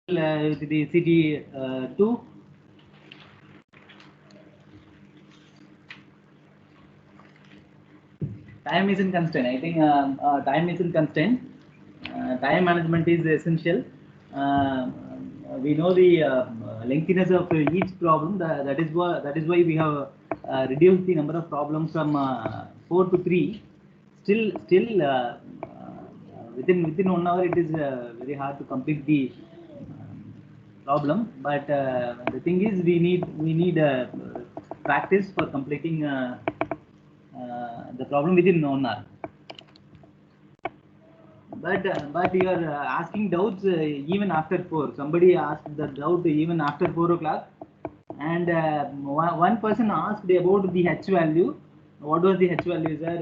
the CT2. Time isn't constraint. I think time isn't constraint. Time management is essential. We know the lengthiness of each problem. That is why we have reduced the number of problems from 4 to 3. Still within 1 hour it is very hard to complete the problem. But the thing is, we need practice for completing the problem within 1 hour. But you are asking doubts even after 4. Somebody asked the doubt even after 4 o'clock, and one person asked about the H value. What was the H value, sir?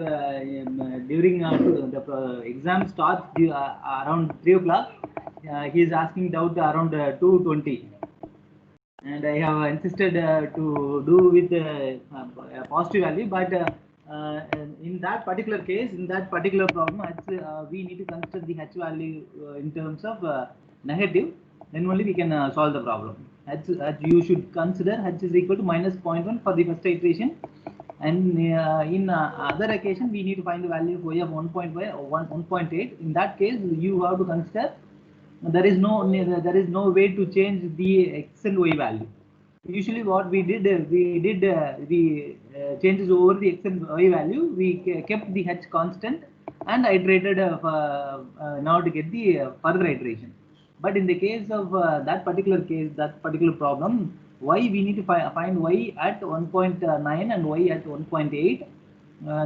During the exam starts around 3 o'clock. He is asking doubt around 2:20, and I have insisted to do with a positive value, but in that particular case, in that particular problem, we need to consider the H value in terms of negative. Then only we can solve the problem. You should consider H is equal to minus 0.1 for the first iteration, and in other occasion we need to find the value of y of 1.5 or 1.8. In that case, you have to consider there is no way to change the x and y value. Usually what we did the changes over the x and y value. We kept the h constant and iterated now to get the further iteration. But in the case of that particular problem, y we need to find y at 1.9 and y at 1.8.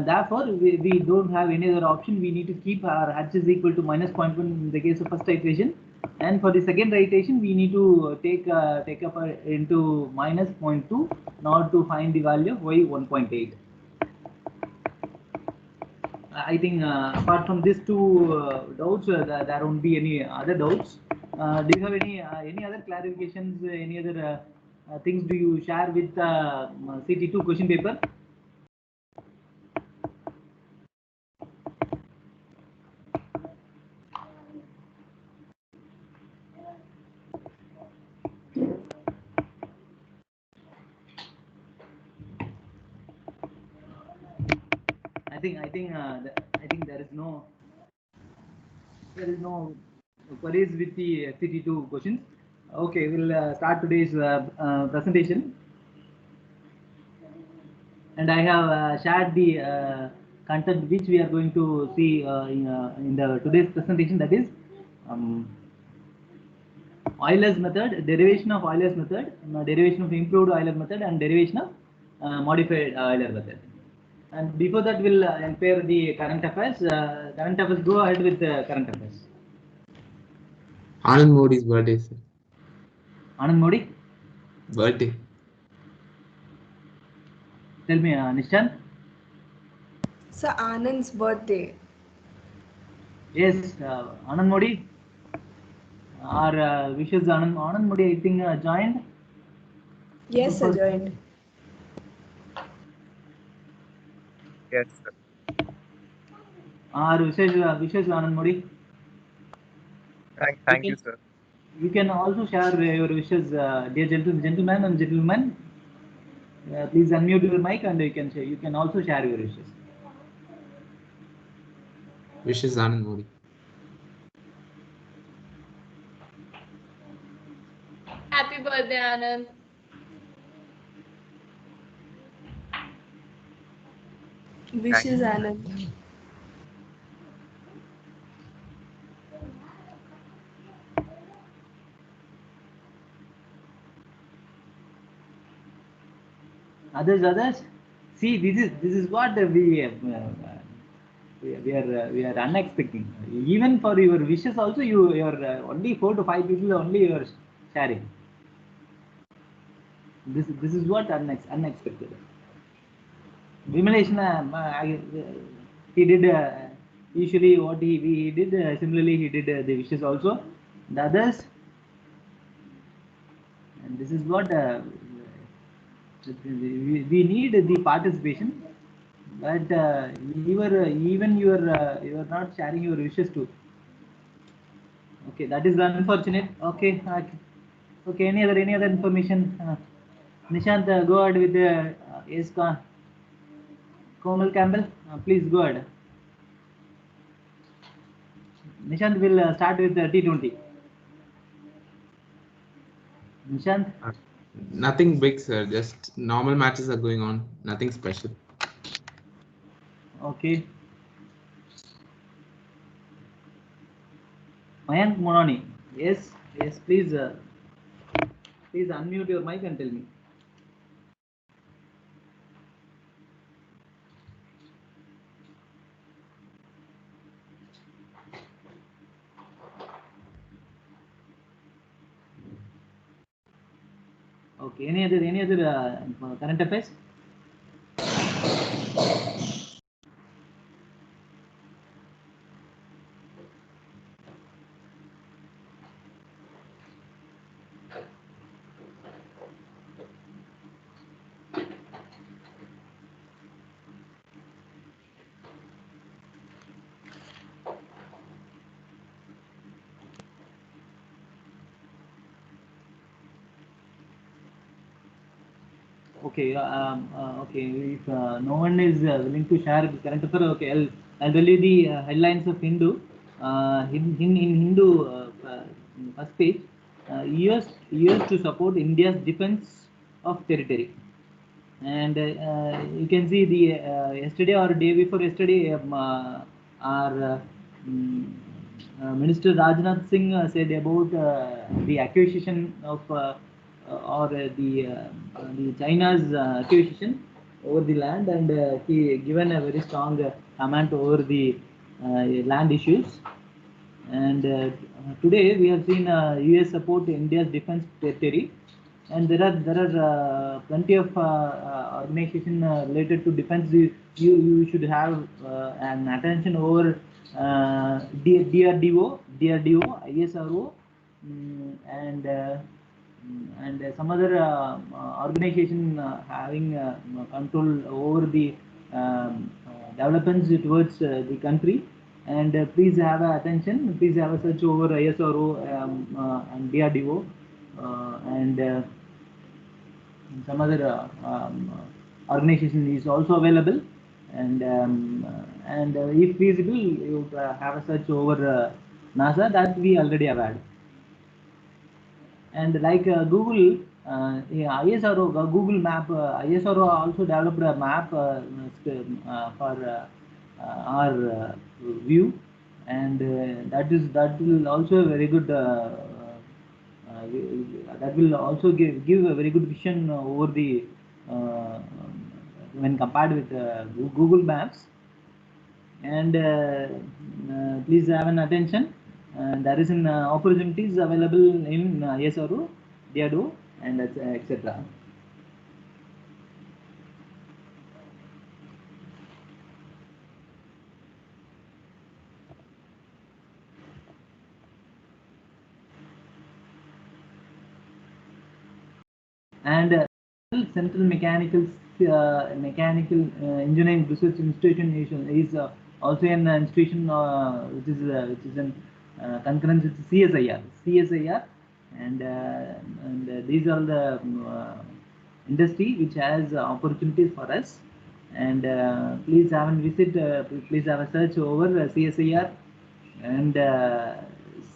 Therefore, we don't have any other option. We need to keep our h is equal to minus 0.1 in the case of first iteration, and for the second iteration we need to take up into minus 0.2 in order to find the value of y 1.8. I think apart from these two doubts, there won't be any other doubts. Do you have any other clarifications? Any other things do you share with CT2 question paper? I think there is no queries with the CT2 questions. Okay, we'll start today's presentation, and I have shared the content which we are going to see in the today's presentation. That is Euler's method, derivation of Euler's method, derivation of improved Euler method, and derivation of modified Euler method. And before that, we'll compare the current affairs. Current affairs. Go ahead with the current affairs. Anand Modi's birthday, sir. Anand Modi? Birthday. Tell me, Nishant. Sir, Anand's birthday. Yes, Anand Modi. Our wishes Anand Modi, I think, joined. Yes, sir, joined. Yes, sir. Our wishes Anand Modi. Thank you, sir. You can also share your wishes, dear gentlemen and gentlemen. Please unmute your mic and you can share. You can also share your wishes. Wishes Anand Modi. Happy birthday, Anand. Wishes Anand. Others. See, this is what we are unexpecting. Even for your wishes also, you're only 4 to 5 people only you are sharing. This is what unexpected. Vimalesh, he did usually what he did. Similarly, he did the wishes also. The others, and this is what we need the participation. But you are not sharing your wishes too. Okay, that is unfortunate. Okay, okay. Any other information? Nishant, go ahead with the yes, Komal Campbell. Please go ahead. Nishant will start with T20. Nishant. Nothing big, sir. Just normal matches are going on. Nothing special. Okay. Mayank Monani. Yes, yes. Please, please unmute your mic and tell me. Okay. Any other current affairs? Okay, okay. If no one is willing to share the current affair, okay, I'll tell you the headlines of Hindu. In Hindu first page, US to support India's defense of territory, and you can see the yesterday or day before yesterday, our Minister Rajnath Singh said about the acquisition of or the China's acquisition over the land, and he given a very strong comment over the land issues. And today we have seen US support India's defense territory, and there are plenty of organization related to defense. You should have an attention over DRDO, ISRO, and some other organization having control over the developments towards the country. And please have attention. Please have a search over ISRO and DRDO and some other organization is also available. And if feasible, you have a search over NASA that we already have had. And like Google, yeah, ISRO, Google Map, ISRO also developed a map for our view, and that will also a very good that will also give a very good vision over the when compared with Google Maps. And please have an attention. There is an opportunities available in ISRO, DRDO, and etc. And Central Mechanical Engineering Research Institution is also an institution which is in concurrence with CSIR, and these are the industry which has opportunities for us. And please have a visit. Please have a search over CSIR and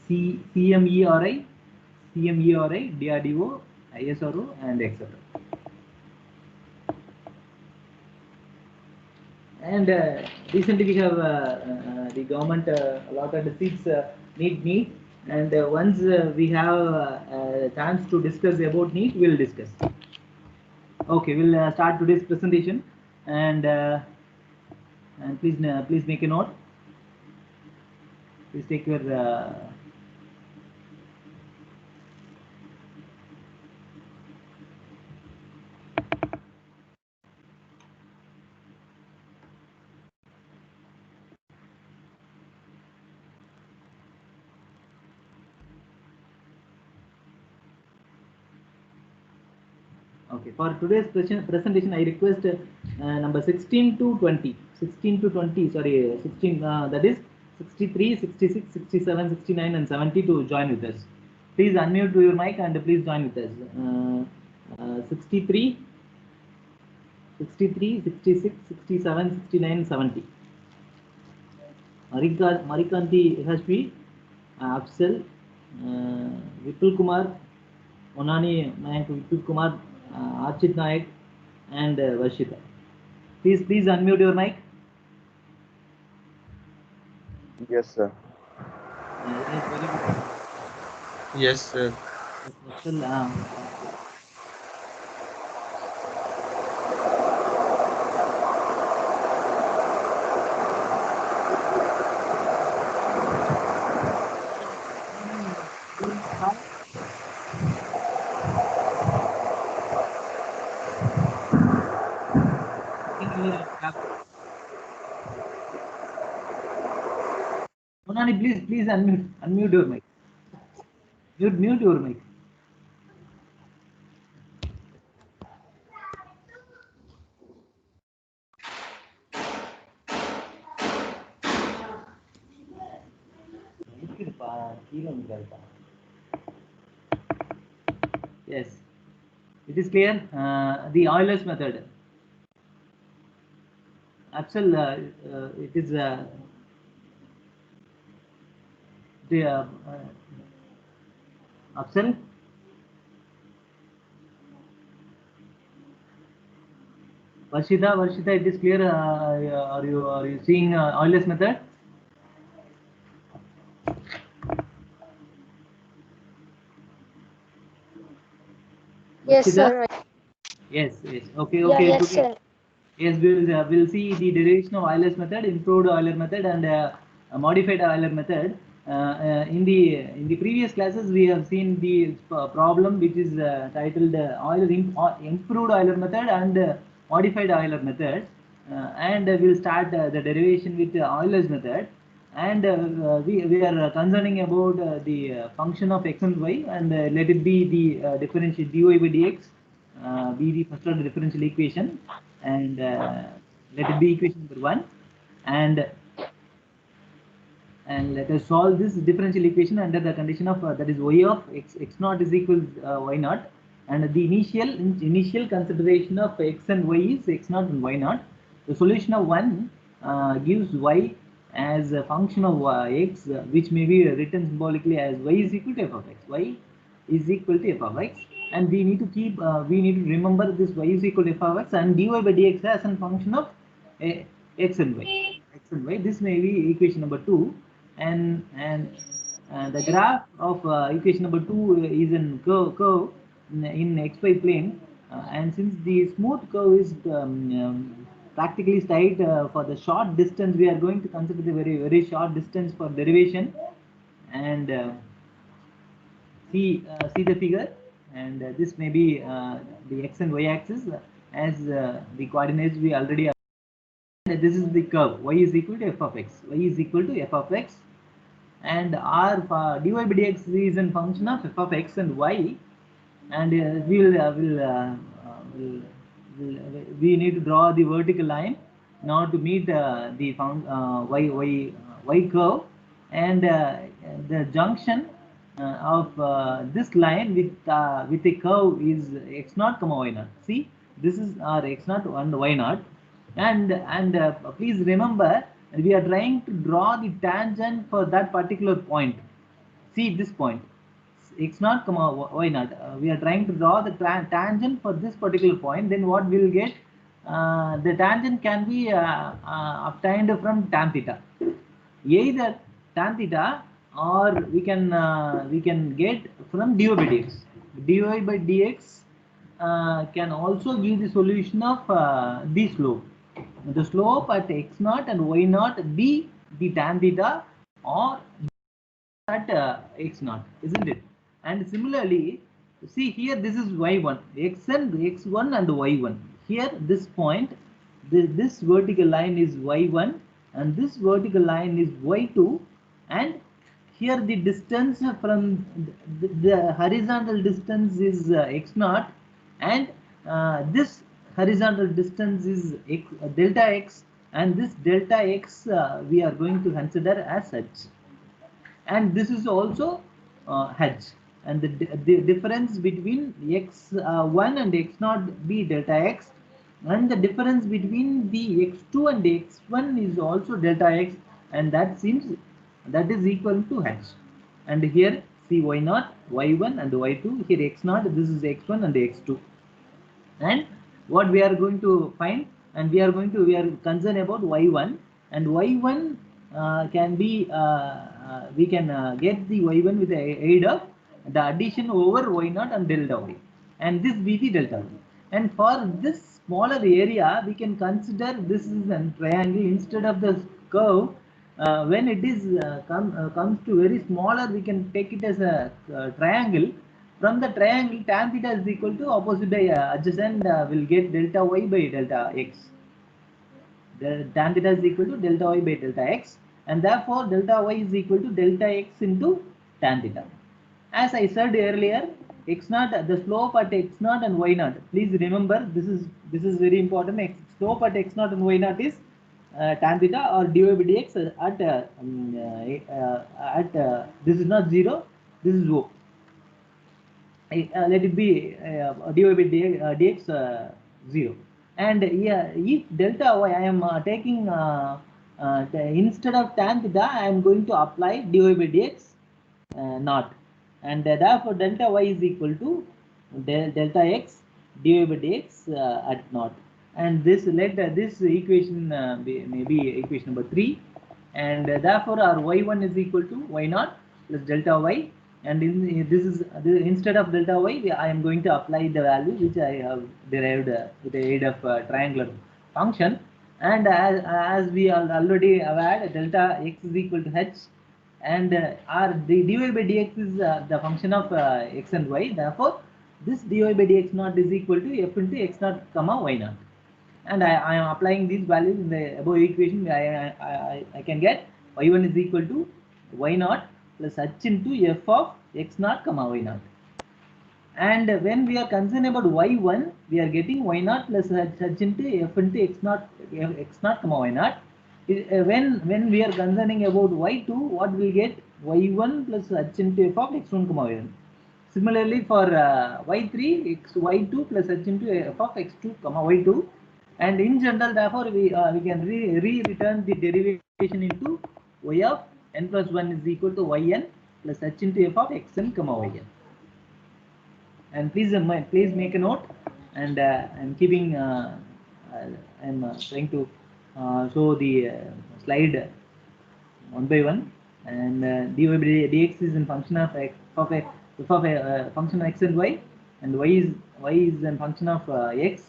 CMERI, DRDO, ISRO, and etc. And recently we have the government allotted seats NEET, and once we have a chance to discuss about NEET, we'll discuss. Okay, we'll start today's presentation, and please make a note. Please take your okay. For today's presentation, I request number 16 to 20. 16 to 20. Sorry, 16. That is 63, 66, 67, 69, and 70 to join with us. Please unmute your mic and please join with us. 63, 63, 66, 67, 69, 70. Marikanti Hashmi, Afsal, Vipul Kumar, Onani Mayank, Vipul Kumar, Archit Naik, and Varshita. Please unmute your mic. Yes, sir. Yes, very good. Yes, sir. Afsal, Onani, please unmute your mic. Mute your mic. Yes, it is clear. The Euler's method. Afsal, it is the Afsal. Varshita, it is clear. Are you seeing Euler's method? Yes, Varshita? sir. Yes. Okay. Yeah, yes, Today, sir. yes, we'll see the derivation of Euler's method, improved Euler method, and modified Euler method. In the previous classes, we have seen the problem which is titled improved Euler method and modified Euler method, and we'll start the derivation with Euler's method. And we are concerning about the function of x and y, and let it be the differential dy by dx be the first order differential equation, and let it be equation number 1, and let us solve this differential equation under the condition of that is y of x naught is equal y naught, and the initial consideration of x and y is x naught and y naught. The solution of 1 gives y as a function of x, which may be written symbolically as y is equal to f of x. Y is equal to f of x, and we need to remember this y is equal to f of x and dy by dx as a function of x and y. This may be equation number 2, and the graph of equation number 2 is in curve in xy plane, and since the smooth curve is practically straight for the short distance, we are going to consider the very short distance for derivation, and see the figure, and this may be the x and y axis as the coordinates we already have. This is the curve y is equal to f of x. Y is equal to f of x, and our dy by dx is a function of f of x and y, and we need to draw the vertical line now to meet the y curve, and the junction of this line with a curve is x naught comma y naught. See, this is our x naught and y naught, and please remember, we are trying to draw the tangent for that particular point. See this point, x naught comma y naught. We are trying to draw the tangent for this particular point. Then what we will get? The tangent can be obtained from tan theta, either tan theta, or we can get from dy by dx. Dy by dx can also give the solution of the slope. The slope at x naught and y naught be the tan theta or at x naught, isn't it? And similarly, see here, this is y1, x1 and y1. Here, this point, this vertical line is y1, and this vertical line is y2, and here the distance from the horizontal distance is x naught, and this horizontal distance is delta x, and this delta x we are going to consider as h, and this is also h, and the difference between x1 and x0 be delta x, and the difference between the x2 and x1 is also delta x, and that is equal to h. And here see y0, y1 and y2, here x0, this is x1 and x2. And what we are going to find, and we are concerned about y1, and y1 can be we can get the y1 with the aid of the addition over y0 and delta y, and this be the delta y. And for this smaller area we can consider this is a triangle instead of the curve. When it is comes to very smaller, we can take it as a triangle. From the triangle, tan theta is equal to opposite by adjacent, will get delta y by delta x. The tan theta is equal to delta y by delta x, and therefore delta y is equal to delta x into tan theta. As I said earlier, x0, the slope at x0 and y0. Please remember, this is very important. Slope at x0 and y0 is tan theta or dy by dx at this is not 0, this is O. Let it be dy by dx 0. And if delta y, I am taking instead of tan theta, I am going to apply dy by dx naught, and therefore delta y is equal to delta x dy by dx at naught. And this this equation maybe equation number 3, and therefore our y1 is equal to y0 plus delta y, and this is instead of delta y, I am going to apply the value which I have derived with the aid of triangular function. And as we are already aware, delta x is equal to h, and our the dy by dx is the function of x and y. Therefore this dy by dx naught is equal to f into x naught comma y naught, and I am applying these values in the above equation. I can get y1 is equal to y0 plus h into f of x naught comma y naught. And when we are concerned about y1, we are getting y0 plus h into f into x naught comma y naught. When we are concerning about y2, what we will get y1 plus h into f of x1 comma y1. Similarly for y3, y2 plus h into f of x2 comma y2. And in general, therefore, we can return the derivation into y of n plus 1 is equal to yn plus h into f of xn comma yn. And please make a note, and I'm keeping I'm trying to show the slide one by one, and dy by dx is in function of f of a function of x and y, and y is in function of x,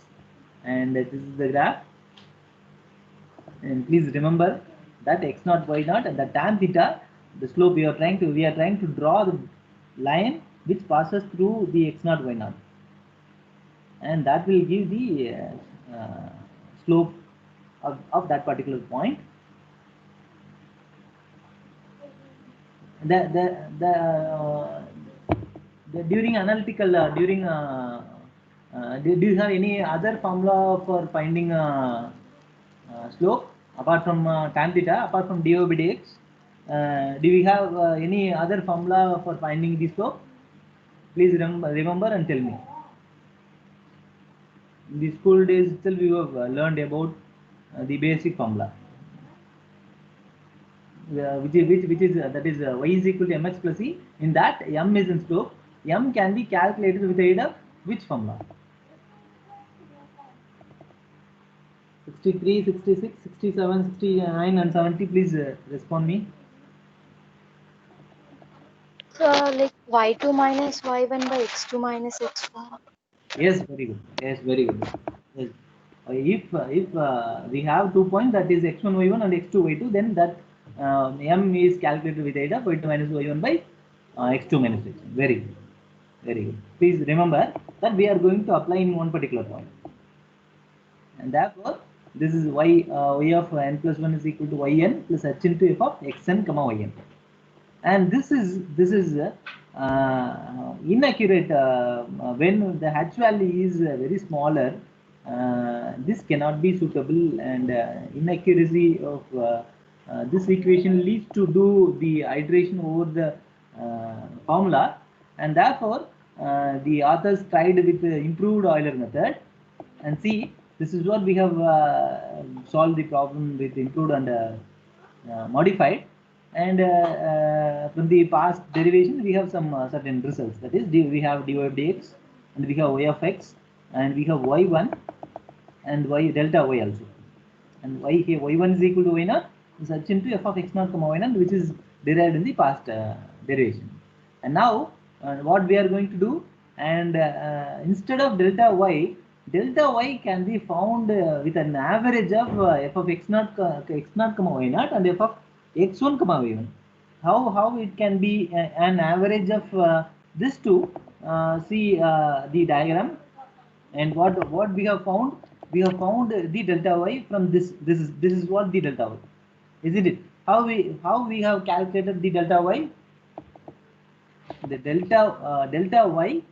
and this is the graph. And please remember that x0 y0 and the tan theta, the slope we are trying to draw the line which passes through the x0 y0, and that will give the slope of that particular point. During analytical do you have any other formula for finding slope apart from tan theta, apart from dy by dx? Do we have any other formula for finding the slope? Please remember and tell me. In the school days itself, we have learned about the basic formula, which is that is y is equal to mx plus e. In that, m is in slope. M can be calculated with the aid of which formula? 63, 66, 67, 69 and 70. Please respond me. So like y2 minus y1 by x2 minus x1. Yes, very good. Yes, very good. Yes. If we have 2 points, that is x1 y1 and x2 y2, then that m is calculated with the aid of y2 minus y1 by x2 minus x1. Very good. Very good. Please remember that we are going to apply in one particular point, and therefore this is y of n plus 1 is equal to yn plus h into f of xn comma yn, and this is inaccurate when the h value is very smaller. this cannot be suitable, and inaccuracy of this equation leads to do the iteration over the formula, and therefore the authors tried with the improved Euler method. And see, this is what we have solved the problem with improved and modified. And from the past derivation, we have some certain results. That is, we have dy by dx, and we have y of x, and we have y1 and y delta y also. And y here y1 is equal to y naught such into f of x naught comma y naught, which is derived in the past derivation. And now what we are going to do, and instead of delta y can be found with an average of f of x naught comma y naught and f of x1 comma y1. How it can be an average of this two? See the diagram, and what we have found. We have found the delta y from this. This is what the delta y, isn't it? How we have calculated the delta y? The delta y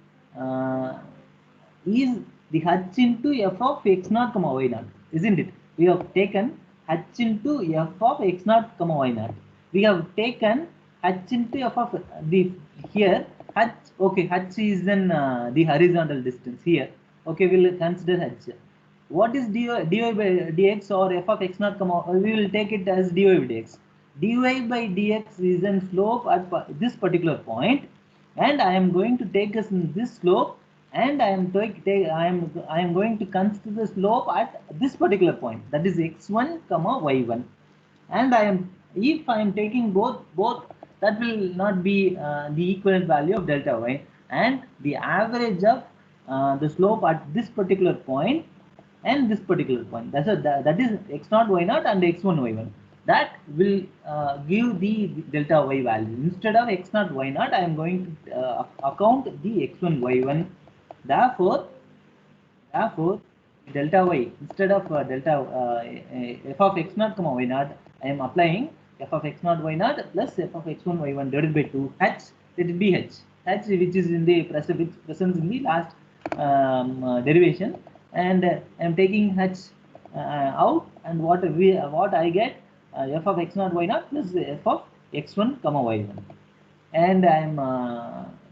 is the h into f of x naught comma y naught, isn't it? We have taken h into f of x naught comma y naught. We have taken h into f of the here h. Okay, h is then the horizontal distance here. Okay, we'll consider h. What is dy by dx or f of x naught comma? We will take it as dy by dx. Dy by dx is an slope at this particular point, and I am going to take us in this slope, and I am going to consider the slope at this particular point, that is x1 comma y1. And if I am taking both, that will not be the equivalent value of delta y, and the average of the slope at this particular point and this particular point, that is x0 y0 and x1 y1, that will give the delta y value. Instead of x0 y0, I am going to account the x1 y1. Therefore delta y, instead of f of x0 comma y0, I am applying f of x0 y0 plus f of x1 y1 divided by 2 h. Let it be h which is in the presence in the last derivation, and I am taking h out, and what I get f of x0 y0 plus f of x1 comma y1, and I am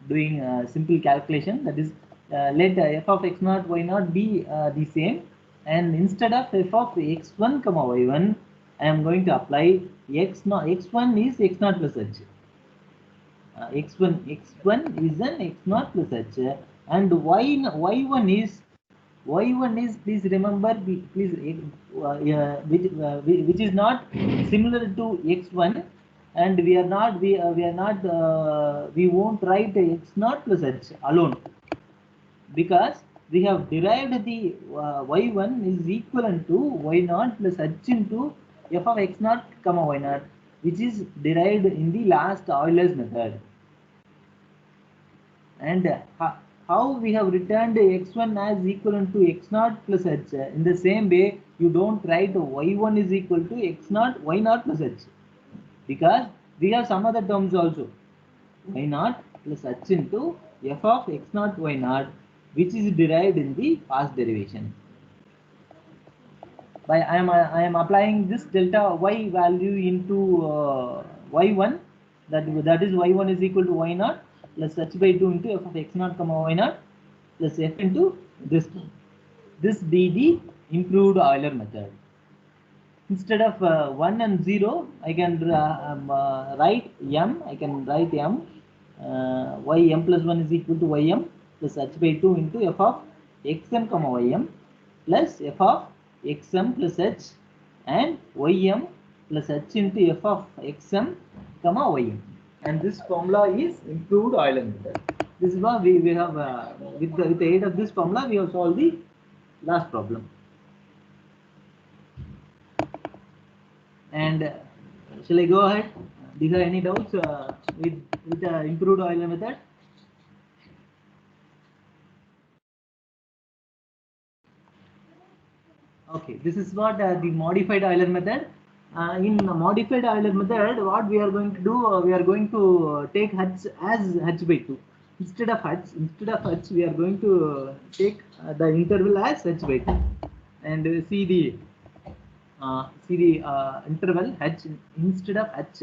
doing a simple calculation, that is let f of x0 y0 be the same, and instead of f of x1 comma y1, I am going to apply x1 is x0 plus h. X1 is an x0 plus h, and y1 is, please remember, which is not similar to x1, and we won't write x0 plus h alone, because we have derived the y1 is equivalent to y0 plus h into f of x0 comma y0, which is derived in the last Euler's method. And how we have returned x1 as equivalent to x0 plus h. In the same way, you don't write y1 is equal to x0 y0 plus h, because we have some other terms also, y0 plus h into f of x0 y0, which is derived in the past derivation. By I am applying this delta y value into y1, that is y1 is equal to y0 plus h by 2 into f of x0 comma y0 plus f into this be the improved Euler method. Instead of 1 and 0, I can write m. I can write m. Ym plus 1 is equal to ym plus h by 2 into f of xm comma ym plus f of xm plus h and ym plus h into f of xm comma ym. And this formula is improved Euler method. This is what we have with the aid of this formula we have solved the last problem. And shall I go ahead? Do you have any doubts with the improved Euler method? Okay, this is what the modified Euler method. In the modified Euler method, what we are going to do, we are going to take h as h by 2. instead of h, we are going to take the interval as h by 2, and see the interval h. Instead of h,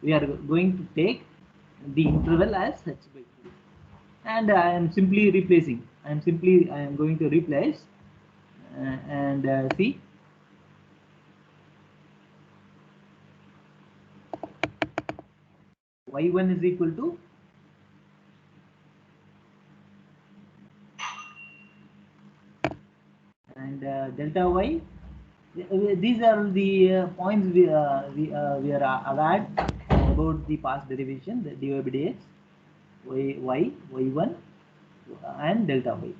we are going to take the interval as h by 2, and I am simply replacing. I am going to replace and see. Y1 is equal to and delta y. These are the points we are aware about the past derivation, the dy by dx, y1 and delta y.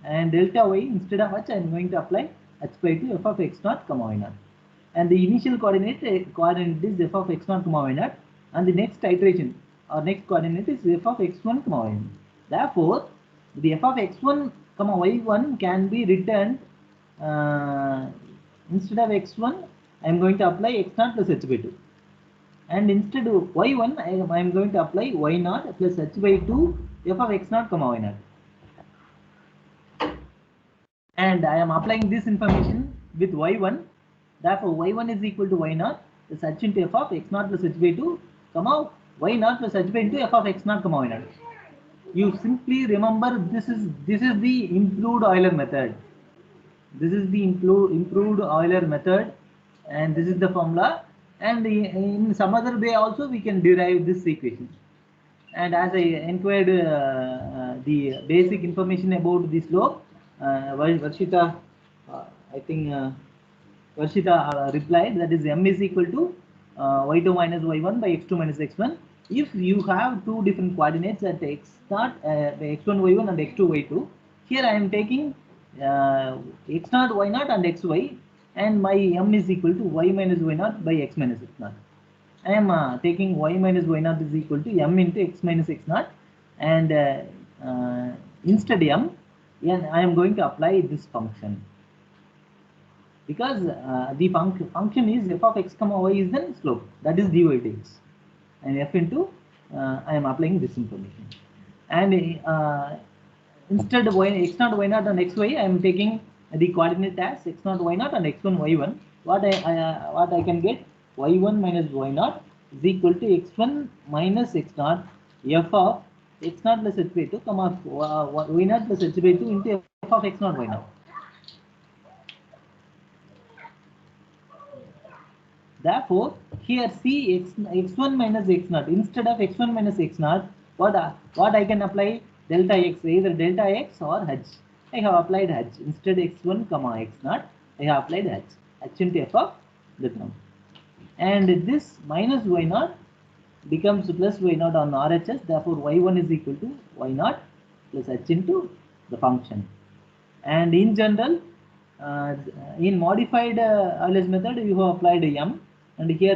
And delta y, instead of h, I am going to apply h by 2 f of x naught comma y naught. And the initial coordinate is f of x naught comma y naught, and the next iteration or next coordinate is f of x1 comma y1. Therefore, the f of x1 comma y1 can be written instead of x1, I am going to apply x naught plus h by 2, and instead of y1, I am going to apply y naught plus h by 2 f of x naught comma y naught. And I am applying this information with y1. Therefore, y1 is equal to y naught plus h into f of x naught plus h by 2 comma y naught plus h by into f of x naught comma y naught. You simply remember this is the improved Euler method. This is the improved Euler method, and this is the formula. And in some other way also we can derive this equation. And as I inquired the basic information about the slope, Varshita, I think Varshita replied, that is m is equal to y2 minus y1 by x2 minus x1. If you have two different coordinates at x naught, x1 y1 and x2 y2, here I am taking x naught y naught and xy, and my m is equal to y minus y naught by x minus x naught. I am taking y minus y naught is equal to m into x minus x naught, and instead m, I am going to apply this function, because the function is f of x comma y is the slope, that is dy dx, and f into I am applying this information. And instead of x naught y naught and xy, I am taking the coordinate as x naught y naught and x1 y1. What I can get, y1 minus y naught is equal to x1 minus x naught f of x naught plus h by 2 comma y naught plus h by 2 into f of x naught y naught. Therefore, here see x1 minus x naught, instead of x1 minus x naught, what I can apply, delta x, either delta x or h. I have applied h. Instead x1 comma x naught, I have applied h into f of the term. And this minus y naught becomes plus y naught on RHS. Therefore, y1 is equal to y naught plus h into the function. And in general, in modified Euler's method, you have applied m. And here,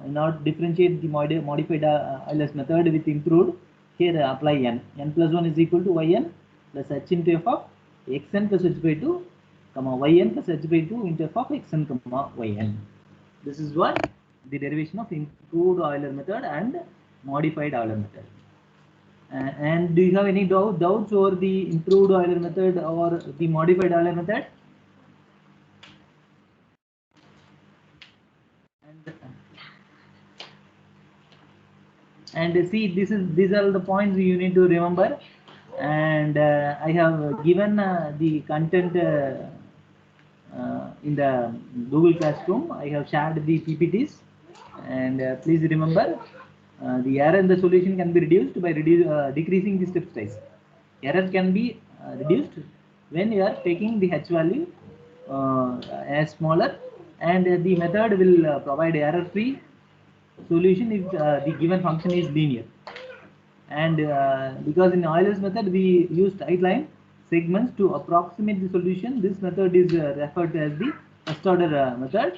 now differentiate the modified Euler's method with improved. Here apply n. N plus 1 is equal to yn plus h into f of xn plus h by 2, comma yn plus h by 2 into f of xn comma yn. This is what the derivation of improved Euler method and modified Euler method. And do you have any doubts over the improved Euler method or the modified Euler method? And see, these are the points you need to remember. And I have given the content in the Google Classroom. I have shared the PPTs, and please remember, the error in the solution can be reduced by decreasing the step size. Error can be reduced when you are taking the h value as smaller, and the method will provide error-free solution if the given function is linear. And because in Euler's method we use tight line segments to approximate the solution, this method is referred to as the first order method.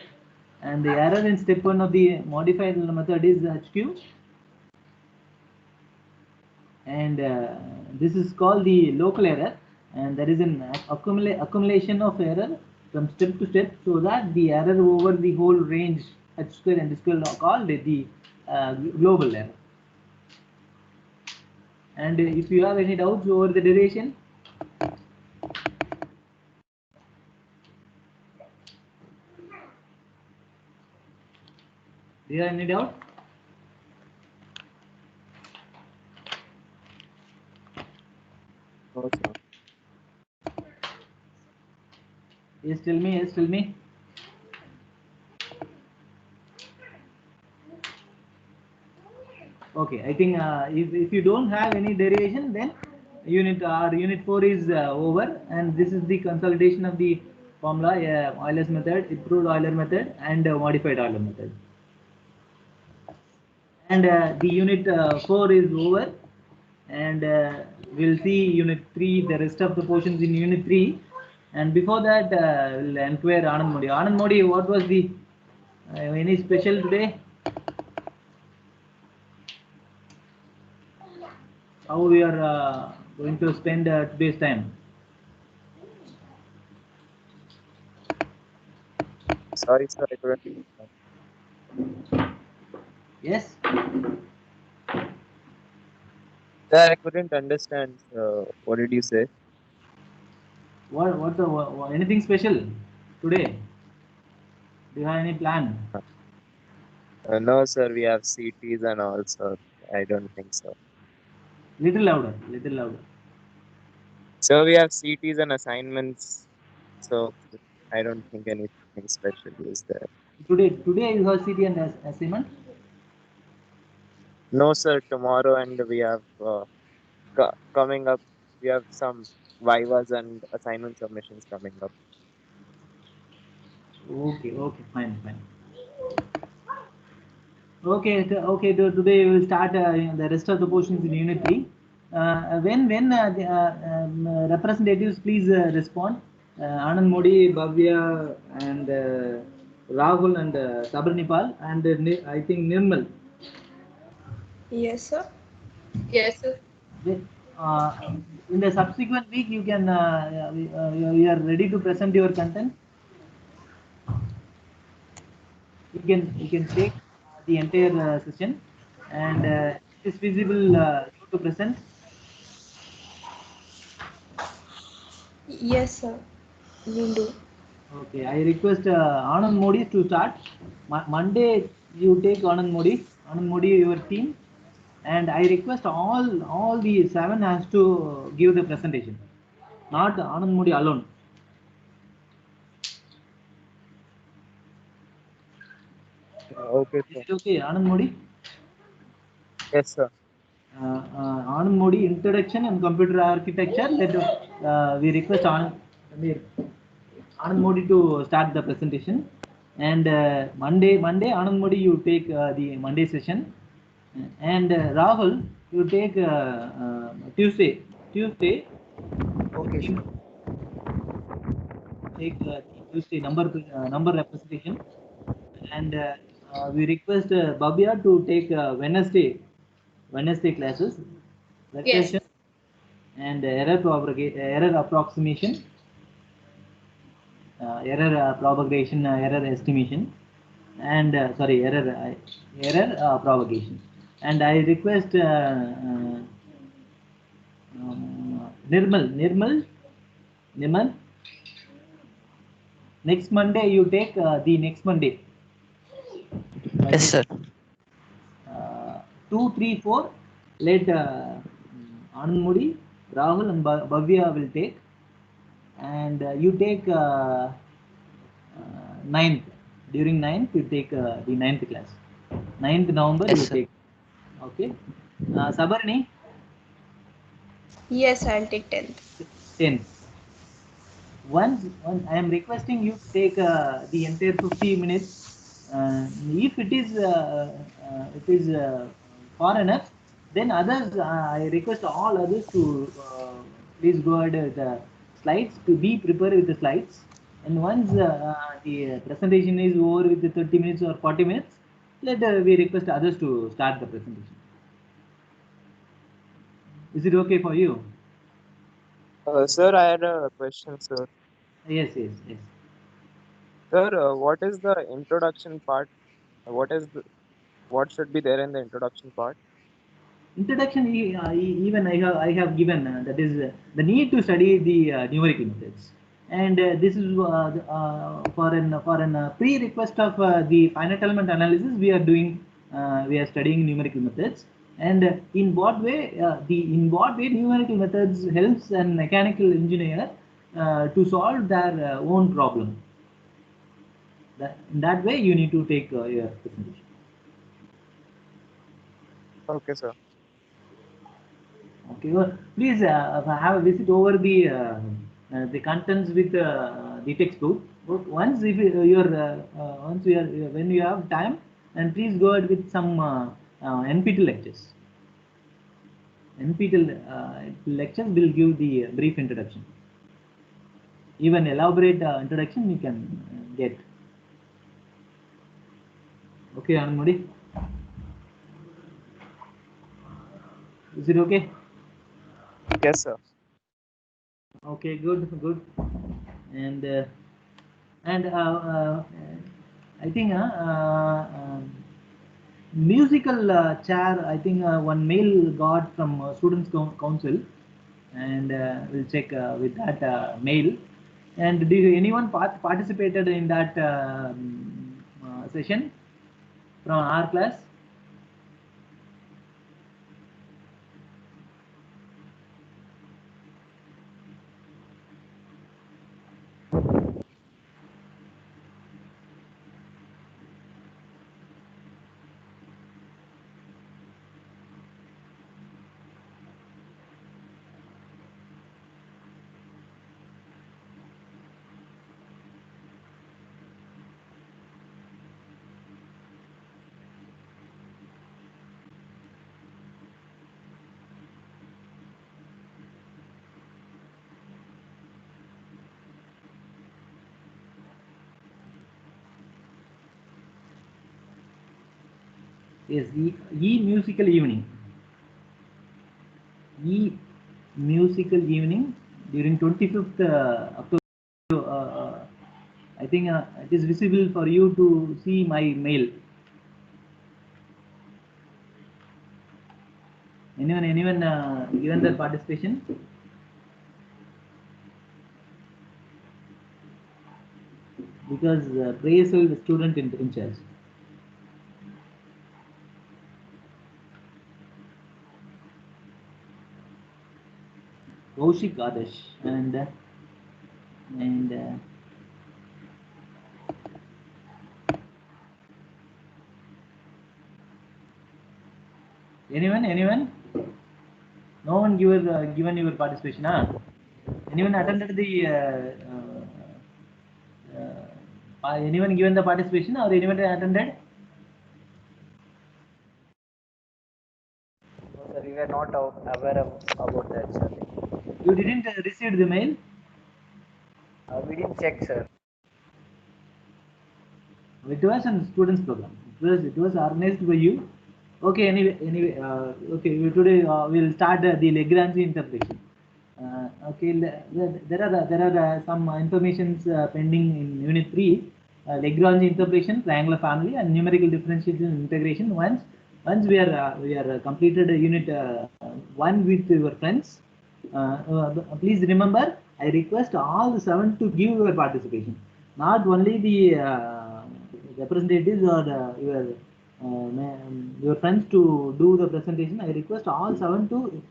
And the error in step 1 of the modified method is HQ, and this is called the local error, and there is an accumulation of error from step to step, so that the error over the whole range h square and d square are called the global error. And if you have any doubts over the derivation, do you have any doubt? No, sir. Yes, tell me. Yes, tell me. Okay, I think if you don't have any derivation, then unit 4 is over, and this is the consolidation of the formula, Euler's method, improved Euler method, and modified Euler method. And the unit 4 is over, and we'll see unit 3, the rest of the portions in unit 3. And before that, we'll inquire Anand Modi. Anand Modi, what was the any special today? How we are going to spend today's time? Sorry, sir. I couldn't. Yes. Sir, I couldn't understand. What did you say? What anything special today? Do you have any plan? No, sir. We have CTs and all, sir. I don't think so. Little louder. Little louder. So we have CTs and assignments. So I don't think anything special is there. Today is CT and assignment. No, sir. Tomorrow and we have coming up. We have some vivas and assignment submissions coming up. Okay. Okay. Fine. Fine. Okay. Today we will start the rest of the portions in unit 3. When the representatives please respond. Anand Modi, Bhavya, and Rahul and Sabharnipal, and I think Nirmal. Yes, sir. Yes, sir. In the subsequent week, you can you are ready to present your content. You can take the entire session, and it is feasible you to present. Yes, sir. Will do. Okay, I request Anand Modi to start. Monday you take Anand Modi your team, and I request all the 7 has to give the presentation, not Anand Modi alone. Okay, Is sir. it okay, Anand Modi? Yes, sir. Anand Modi, introduction and computer architecture. We request Anand Modi to start the presentation. And Monday, Anand Modi, you take the Monday session. And Rahul, you take Tuesday. Okay, sir. Take Tuesday number representation. And we request Babia to take Wednesday classes, Yes. recursion and error approximation, error propagation, error estimation, and error propagation. And I request Nirmal. Next Monday you take the next Monday. Yes, sir. 2, 3, 4. Let Anand Modi, Rahul, and Bhavya will take, and you take 9th. During 9th, you take the 9th class. 9th November, Yes, you sir. take. Okay. Sabarni, Yes, I'll take 10th. 10th. Once I am requesting you to take the entire 50 minutes. If it is far enough, then others I request all others to please go ahead with the slides, to be prepared with the slides. And once the presentation is over with the 30 minutes or 40 minutes, let we request others to start the presentation. Is it okay for you? Sir, I had a question, sir. Yes. Sir, what is the introduction part? What should be there in the introduction part? introduction, even I have given that is the need to study the numerical methods, and this is for an pre-request of the finite element analysis. We are doing we are studying numerical methods, and in what way numerical methods helps a mechanical engineer to solve their own problem. In that way, you need to take your presentation. Okay, sir. Okay, well, please have a visit over the contents with the textbook. Once if you're once you are when you have time, and please go ahead with some NPTEL lectures. NPTEL lectures will give the brief introduction. Even elaborate introduction you can get. Okay, Anmodi. Is it okay? Yes, sir. Okay, good. And I think musical chair. I think one mail got from Students' Council, and we'll check with that mail. And anyone participated in that session from our class? Yes, musical evening. Musical evening during 25th October. I think it is visible for you to see my mail. Anyone given their participation? Because Prayesh is the student in charge. Kaushik Adesh and anyone? No one given your participation, huh? Anyone attended the anyone given the participation or anyone attended? No, sir, we were not aware about that, sir. You didn't receive the mail? We didn't check, sir. It was a students program. It was organized by you. Okay. Anyway. Okay. Today we'll start the Lagrange interpolation. Okay. There are some informations pending in Unit 3. Lagrange interpolation, triangular family, and numerical differentiation and integration. Once we are completed Unit 1 with your friends. Please remember, I request all the 7 to give your participation, not only the representatives or your friends to do the presentation. I request all 7 to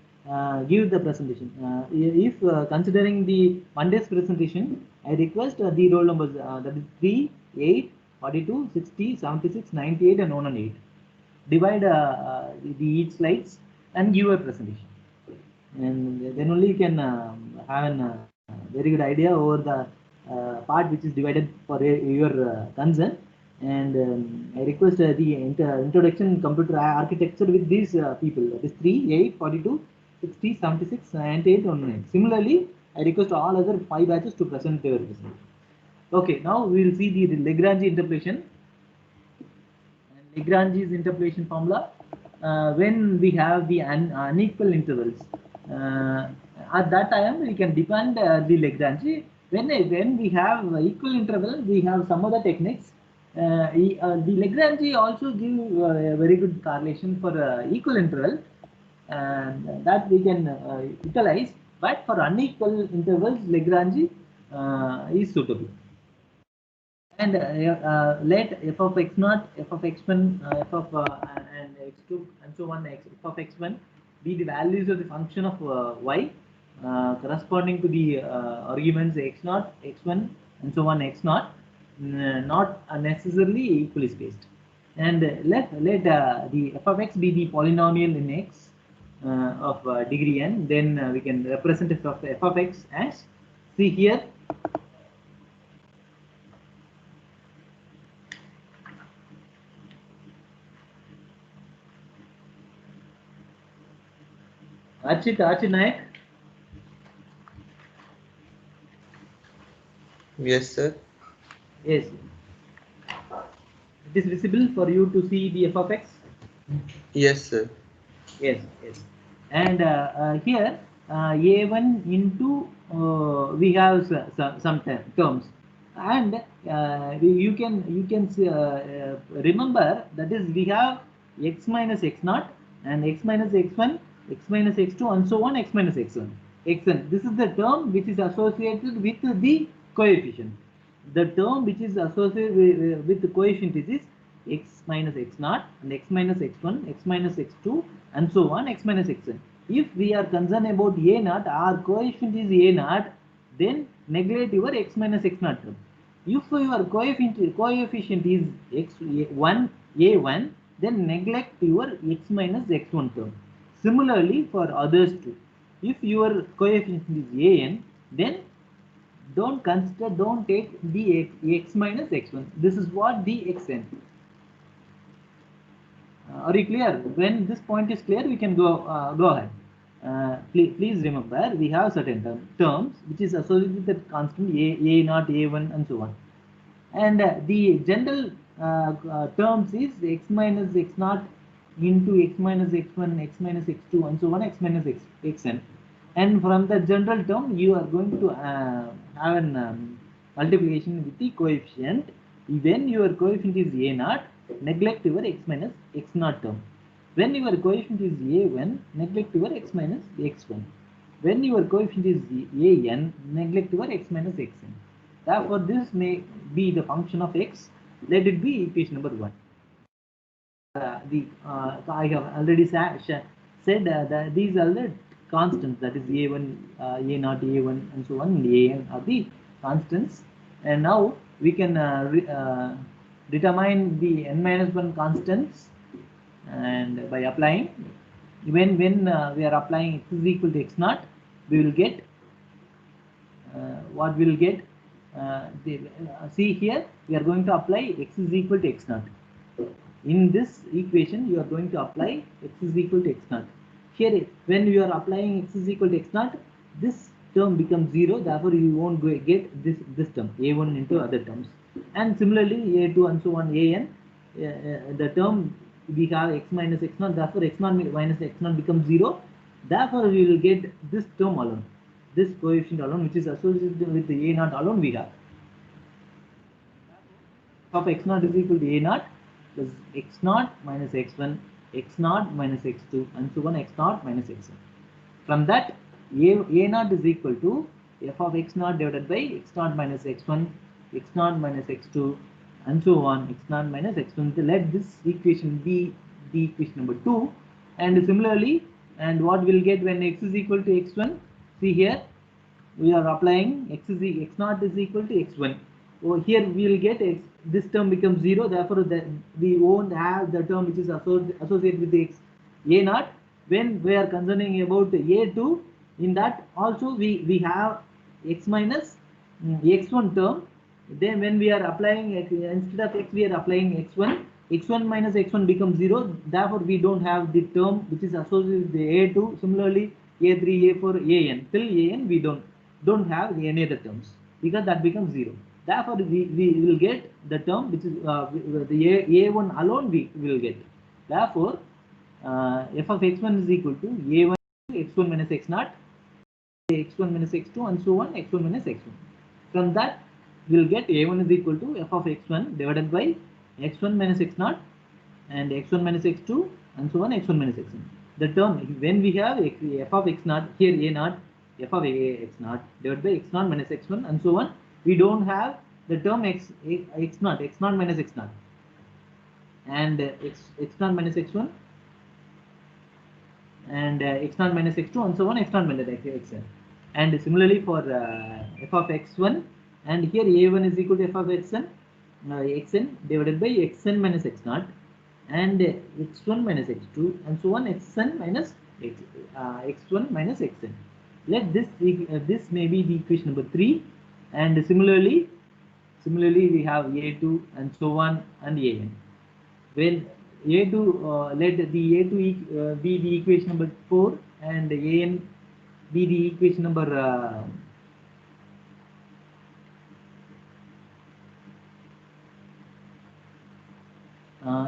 give the presentation. If considering the Monday's presentation, I request the roll numbers that is 3, 8, 42, 60, 76, 98 and 108. Divide the each slides and give a presentation, and then only you can have a very good idea over the part which is divided for your concern. And I request the introduction computer architecture with these people, that is 3, 8, 42, 60, 76, 98, 109. Similarly, I request all other 5 batches to present their presentation. Okay, now we will see the Lagrange interpolation. Lagrange's interpolation formula when we have the unequal intervals. At that time, we can depend the Lagrange. When we have equal interval, we have some other techniques. The Lagrange also give a very good correlation for equal interval. and that we can utilize. But for unequal intervals, Lagrange is suitable. And let f of x naught, f of x1, f of and x2, and so on, f of x1 be the values of the function of y corresponding to the arguments x0, x1, and so on, x0, not necessarily equally spaced. And let the f of x be the polynomial in x of degree n. Then we can represent f of x as, see here, Archit Nayak. Yes, sir. Yes. It is visible for you to see the f of x. Yes, sir. Yes, yes. And here a1 into we have some terms, and you can remember that is we have x minus x naught and x minus x1, x minus x2, and so on, x minus x1, xn. This is the term which is associated with the coefficient. The term which is associated with the coefficient is x minus x naught and x minus x1, x minus x2, and so on, x minus xn. If we are concerned about a naught, our coefficient is a naught, then neglect your x minus x naught term. If your coefficient is x1, a1, then neglect your x minus x1 term. Similarly for others too. If your coefficient is an, then don't take the x minus x1. This is what the xn. Are you clear? When this point is clear, we can go ahead. Please remember, we have certain terms which is associated with the constant a naught, a1, and so on. And the general terms is x minus x naught into x minus x1, x minus x2, and so on, x minus xn. And from the general term, you are going to have an multiplication with the coefficient. When your coefficient is a naught, neglect your x minus x naught term. When your coefficient is a1, neglect your x minus x1. When your coefficient is an, neglect your x minus xn. Therefore, this may be the function of x. Let it be equation number 1. I have already said that these are the constants, that is a1, a0, a1, and so on, and an are the constants. And now we can determine the n minus 1 constants, and by applying, when we are applying x is equal to x naught, we will get what we will get. See here, we are going to apply x is equal to x naught. In this equation, you are going to apply x is equal to x naught. Here, when you are applying x is equal to x naught, this term becomes 0. Therefore, you won't get this term a1 into other terms. And similarly, a2 and so on, an, the term we have x minus x naught. Therefore, x naught minus x naught becomes 0. Therefore, we will get this term alone, this coefficient alone, which is associated with the a naught alone we have. Of x naught is equal to a naught plus x naught minus x1, x naught minus x2, and so on, x naught minus xn. From that, a naught is equal to f of x naught divided by x naught minus x1, x naught minus x2, and so on, x naught minus x1. Let this equation be the equation number 2. And similarly, and what we'll get when x is equal to x1, see here, we are applying x naught is equal to x1. So here we will get x, this term becomes 0. Therefore, we won't have the term which is associated with the x a naught. When we are concerning about a2, in that also we have x minus x1 term. Then when we are applying instead of x, we are applying x1. x1 minus x1 becomes 0. Therefore, we don't have the term which is associated with the a2. Similarly, a3, a4, an. Till an we don't have any other terms, because that becomes 0. Therefore, we will get the term which is the a1 alone we will get. Therefore, f of x1 is equal to a1 x1 minus x naught, x1 minus x2, and so on, x1 minus x1. From that, we will get a1 is equal to f of x1 divided by x1 minus x naught and x1 minus x2, and so on, x1 minus x1. the term when we have f of x naught, here a naught, f of x naught divided by x naught minus x1 and so on, we don't have the term x naught minus x naught, and x naught minus x1 and x naught minus x2 and so on, x naught minus xn. And similarly for f of x1, and here a1 is equal to f of xn divided by xn minus x naught and x1 minus x2 and so on, xn minus x1 minus xn. Let this this may be the equation number 3, and similarly we have a2 and so on and an. When a2 let the a2 be the equation number 4 and an be the equation number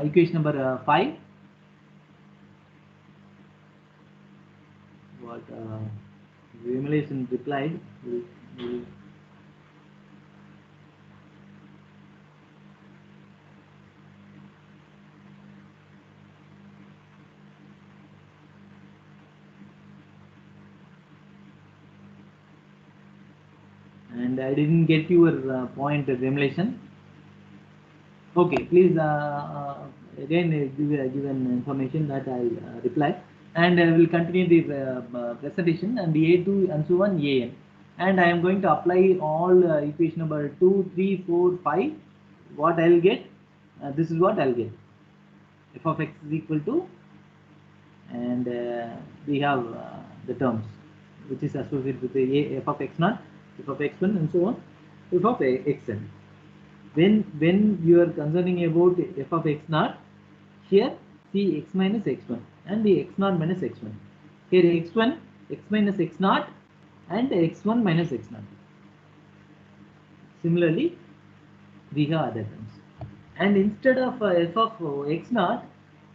equation number 5. What Vimalation replied. And I didn't get your point, Vimalation. Okay, please again give an information that I'll reply, and I will continue the presentation and the a2 and so on an, and I am going to apply all equation number 2, 3, 4, 5. What I'll get, this is what I'll get. F of x is equal to, and we have the terms which is associated with the f of x naught, f of x1 and so on, f of xn. When you are concerning about f of x naught, here see x minus x1 and the x naught minus x1. Here x1, x minus x naught and x1 minus x naught. Similarly, we have other terms. And instead of f of x naught,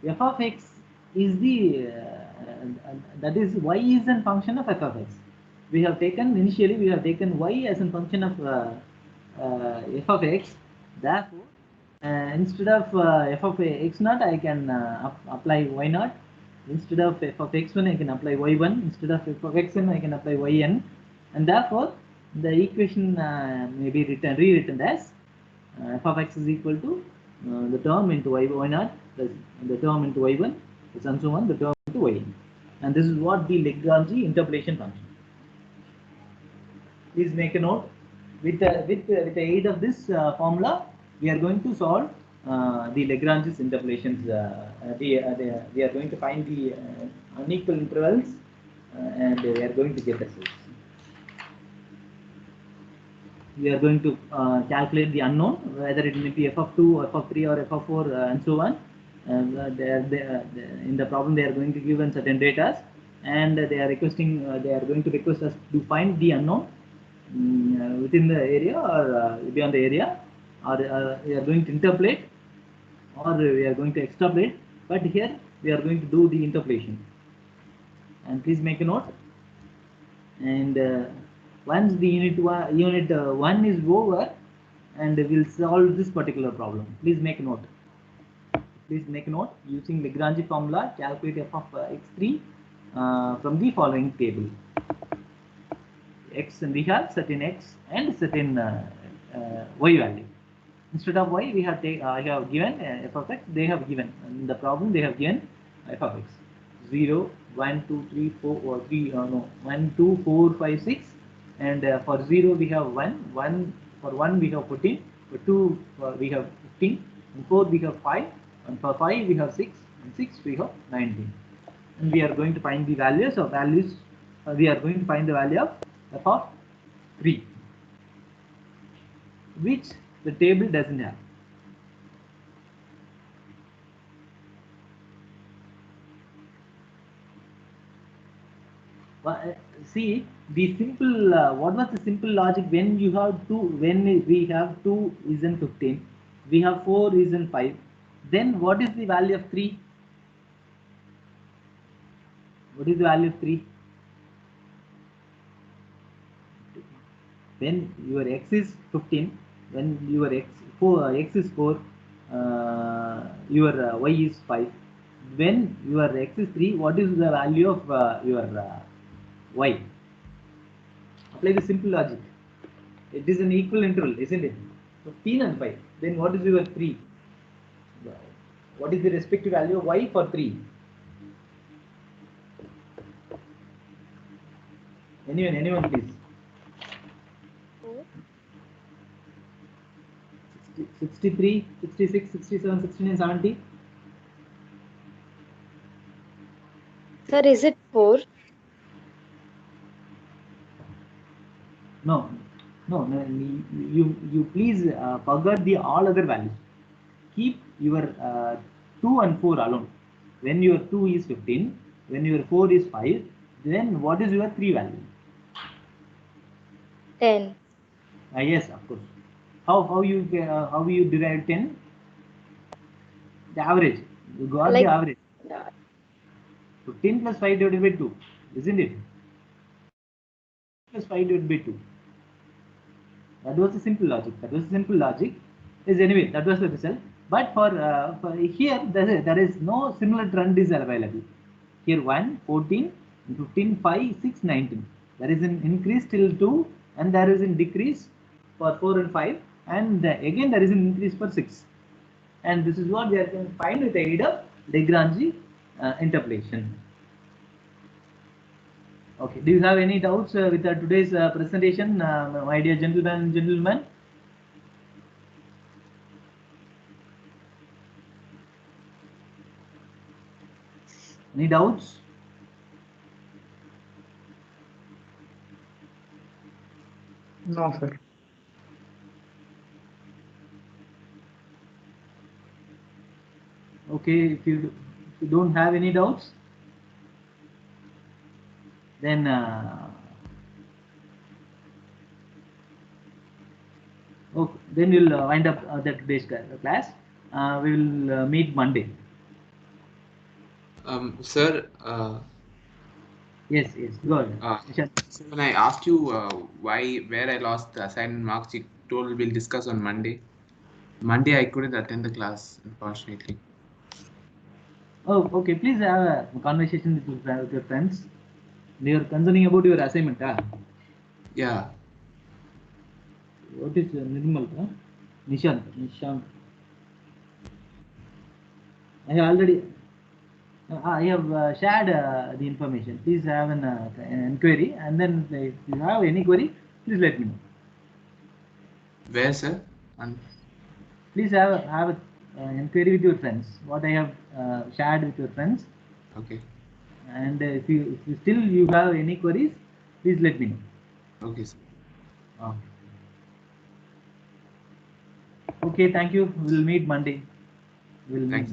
f of x is the that is y is a function of f of x. We have taken initially y as a function of f of x. Therefore, instead of f of x naught, I can apply y naught. Instead of f of x1, I can apply y1. Instead of f of xn, I can apply yn. And therefore, the equation may be rewritten as f of x is equal to the term into y naught plus the term into y1 plus and so on, the term into yn. And this is what the Lagrange interpolation function. Please make a note. With the aid of this formula, we are going to solve the Lagrange's interpolations. We are going to find the unequal intervals, and we are going to get the results. We are going to calculate the unknown, whether it may be f of 2, f of 3, or f of 4, and so on. In the problem, they are going to give us certain data, and they are going to request us to find the unknown within the area or beyond the area, or we are going to interpolate, or we are going to extrapolate. But here we are going to do the interpolation. And please make a note. And once the unit 1 is over, and we'll solve this particular problem. Please make a note. Please make a note. Using Lagrange formula, calculate f of x3 from the following table. X, and we have certain x and certain y value. Instead of y, we have I have given f of x. They have given in the problem. They have given f of x 0, 1, 2, 3, 4, or 3. No, 1, 2, 4, 5, 6. And for 0 we have 1. For 1 we have 14. For 2 we have 15. And 4 we have 5. And for 5 we have 6. And 6 we have 19. And we are going to find the values of values. We are going to find the value of f of 3, which the table doesn't have. See the simple. What was the simple logic when you have 2? When we have 2 is in 15, we have 4 is in 5. Then what is the value of 3? What is the value of 3? When your x is 15, when your x is 4, your y is 5. when your x is 3, what is the value of your y? Apply the simple logic. It is an equal interval, isn't it? 15 and 5. Then what is your 3? What is the respective value of y for 3? Anyone please. 63, 66, 67, 69, 70. Sir, is it 4? No. You please forget the all other values. Keep your 2 and 4 alone. When your 2 is 15, when your 4 is 5, then what is your 3 value? 10. Yes, of course. How you derive 10? The average. You got Like- the average. 15 plus 5 divided by 2, isn't it? Plus 5 divided by 2. That was the simple logic. Is anyway, that was the result. But for here, there is no similar trend is available. Here 1, 14, 15, 5, 6, 19. There is an increase till 2, and there is a decrease for 4 and 5, and again there is an increase for 6. And this is what we can find with the aid of Lagrange interpolation. Okay, do you have any doubts with today's presentation, my dear gentlemen? Any doubts? No, sir. Okay, if you don't have any doubts, then okay, then we'll wind up the today's class. We will meet Monday. Sir, Yes, go ahead. so when I asked you where I lost the assignment marks, you told we'll discuss on Monday. Monday I couldn't attend the class, unfortunately. Oh, okay. Please have a conversation with your friends. They are concerning about your assignment. Yeah. What is Nirmal? Nishant. I have shared the information. Please have an inquiry, and then if you have any query, please let me know. Where, sir? Please have an inquiry with your friends. What I have shared with your friends. Okay. And if you still have any queries, please let me know. Okay, sir. Okay, thank you. We'll meet Monday. Thanks.